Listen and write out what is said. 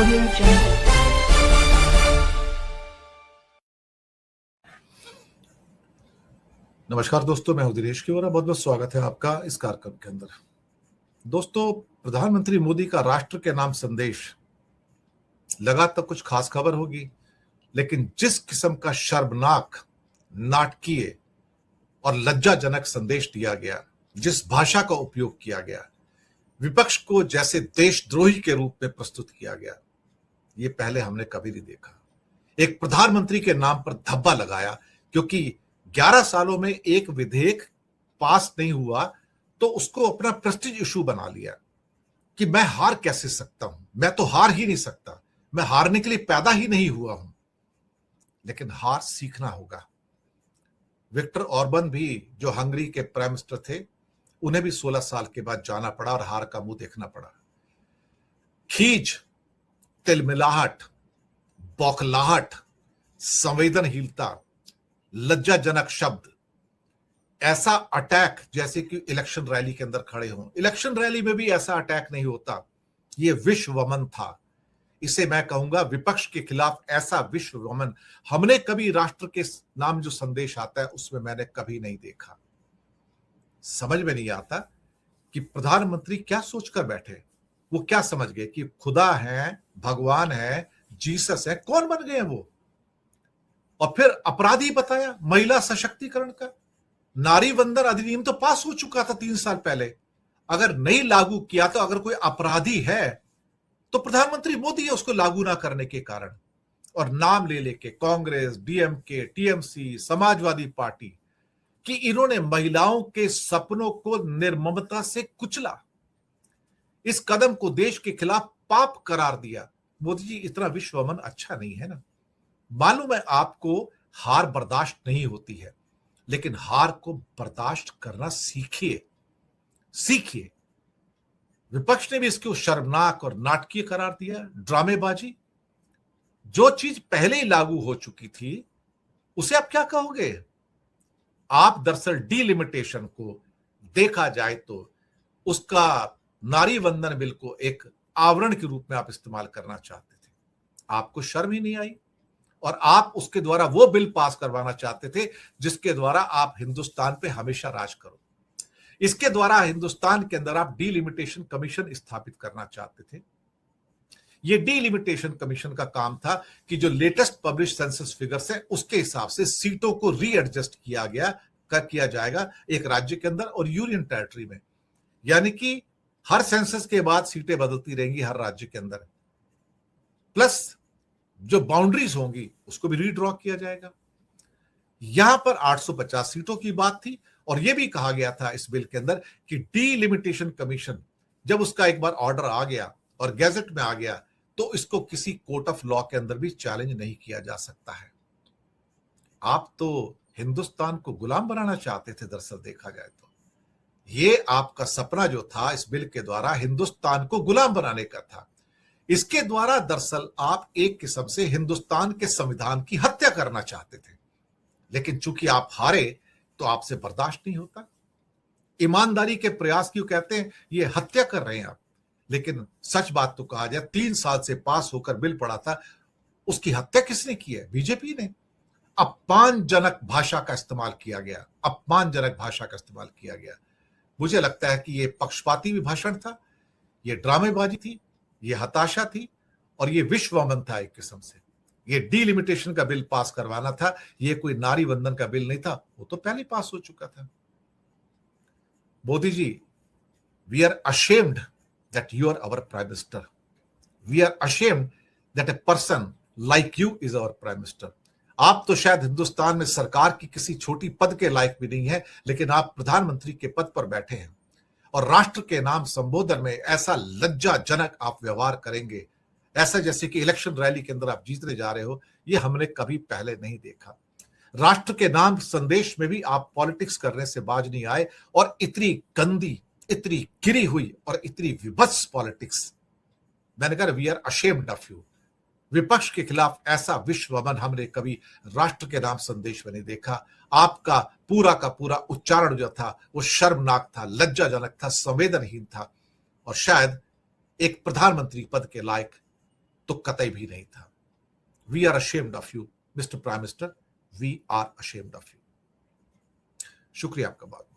Audio Jungle. नमस्कार दोस्तों, मैं हूं दिनेश किवरा। बहुत बहुत स्वागत है आपका इस कार्यक्रम के अंदर। दोस्तों, प्रधानमंत्री मोदी का राष्ट्र के नाम संदेश लगा तो कुछ खास खबर होगी, लेकिन जिस किस्म का शर्मनाक, नाटकीय और लज्जाजनक संदेश दिया गया, जिस भाषा का उपयोग किया गया, विपक्ष को जैसे देशद्रोही के रूप में प्रस्तुत किया गया, ये पहले हमने कभी नहीं देखा। एक प्रधानमंत्री के नाम पर धब्बा लगाया क्योंकि 11 सालों में एक विधेयक पास नहीं हुआ तो उसको अपना प्रेस्टीज इशू बना लिया कि मैं हार कैसे सकता हूं, मैं तो हार ही नहीं सकता, मैं हारने के लिए पैदा ही नहीं हुआ हूं। लेकिन हार सीखना होगा। विक्टर ऑर्बन भी, जो हंगरी के प्राइम मिनिस्टर थे, उन्हें भी 16 साल के बाद जाना पड़ा और हार का मुंह देखना पड़ा। खीज, तिलमिलाहट, बौखलाहट, संवेदनहीनता, लज्जाजनक शब्द, ऐसा अटैक जैसे कि इलेक्शन रैली के अंदर खड़े हों। इलेक्शन रैली में भी ऐसा अटैक नहीं होता। यह विश्ववमन था। इसे मैं कहूंगा विपक्ष के खिलाफ ऐसा विश्ववमन हमने कभी राष्ट्र के नाम जो संदेश आता है उसमें मैंने कभी नहीं देखा। समझ में नहीं आता कि प्रधानमंत्री क्या सोचकर बैठे। वो क्या समझ गए कि खुदा है, भगवान है, जीसस है? कौन बन गए वो? और फिर अपराधी बताया महिला सशक्तिकरण का। नारी वंदन अधिनियम तो पास हो चुका था 3 साल पहले। अगर नहीं लागू किया तो अगर कोई अपराधी है तो प्रधानमंत्री मोदी है उसको लागू ना करने के कारण। और नाम ले लेके Congress, DMK, TMC, Samajwadi party कि इन्होंने महिलाओं के सपनों को निर्ममता से कुचला। इस कदम को देश के खिलाफ पाप करार दिया। मोदी जी, इतना विश्ववमन अच्छा नहीं है ना। मालूम है आपको हार बर्दाश्त नहीं होती है, लेकिन हार को बर्दाश्त करना सीखिए। विपक्ष ने भी इसको शर्मनाक और नाटकीय करार दिया, ड्रामेबाजी। जो चीज पहले ही लागू हो चुकी थी उसे आप क्या कहोगे? आप दरअसल डीलिमिटेशन को देखा जाए तो उसका नारी वंदन बिल को एक आवरण के रूप में आप इस्तेमाल करना चाहते थे। आपको शर्म ही नहीं आई और आप उसके द्वारा वो बिल पास करवाना चाहते थे जिसके द्वारा आप हिंदुस्तान पे हमेशा राज करो। इसके द्वारा हिंदुस्तान के अंदर आप डीलिमिटेशन कमीशन स्थापित करना चाहते थे। ये डीलिमिटेशन कमीशन का काम था कि जो लेटेस्ट पब्लिश सेंसस फिगर्स है उसके हिसाब से सीटों को रीएडजस्ट किया जाएगा एक राज्य के अंदर और यूनियन टेरिटरी में। यानी कि हर सेंसस के बाद सीटें बदलती रहेंगी हर राज्य के अंदर, प्लस जो बाउंड्रीज होंगी उसको भी रीड्रॉ किया जाएगा। यहां पर 850 सीटों की बात थी और यह भी कहा गया था इस बिल के अंदर कि डीलिमिटेशन कमीशन जब उसका एक बार ऑर्डर आ गया और गैजेट में आ गया तो इसको किसी कोर्ट ऑफ लॉ के अंदर भी चैलेंज नहीं किया जा सकता है। आप तो हिंदुस्तान को गुलाम बनाना चाहते थे। दरअसल देखा जाए तो ये आपका सपना जो था इस बिल के द्वारा हिंदुस्तान को गुलाम बनाने का था। इसके द्वारा दरअसल आप एक किस्म से हिंदुस्तान के संविधान की हत्या करना चाहते थे, लेकिन चूंकि आप हारे तो आपसे बर्दाश्त नहीं होता। ईमानदारी के प्रयास क्यों कहते हैं? ये हत्या कर रहे हैं आप। लेकिन सच बात तो कहा जाए 3 साल से पास होकर बिल पड़ा था, उसकी हत्या किसने की है? बीजेपी ने। अपमानजनक भाषा का इस्तेमाल किया गया। मुझे लगता है कि यह पक्षपाती भी भाषण था, यह ड्रामेबाजी थी, ये हताशा थी और ये विश्ववमन था एक किस्म से। ये डीलिमिटेशन का बिल पास करवाना था, ये कोई नारी वंदन का बिल नहीं था, वो तो पहले पास हो चुका था। Modi ji, we are ashamed that you are our prime minister. We are ashamed that a person like you is our prime minister. आप तो शायद हिंदुस्तान में सरकार की किसी छोटी पद के लायक भी नहीं है, लेकिन आप प्रधानमंत्री के पद पर बैठे हैं और राष्ट्र के नाम संबोधन में ऐसा लज्जाजनक आप व्यवहार करेंगे, ऐसा जैसे कि इलेक्शन रैली के अंदर आप जीतने जा रहे हो। ये हमने कभी पहले नहीं देखा। राष्ट्र के नाम संदेश में भी आप पॉलिटिक्स करने से बाज नहीं आए और इतनी गंदी, इतनी गिरी हुई और इतनी विभत्स पॉलिटिक्स। मैंने कहा we are ashamed of you. विपक्ष के खिलाफ ऐसा विश्ववमन हमने कभी राष्ट्र के नाम संदेश में नहीं देखा। आपका पूरा का पूरा उच्चारण जो था वो शर्मनाक था, लज्जाजनक था, संवेदनहीन था और शायद एक प्रधानमंत्री पद के लायक तो कतई भी नहीं था। We are ashamed of you mister prime minister, we are ashamed of you. शुक्रिया आपका बहुत।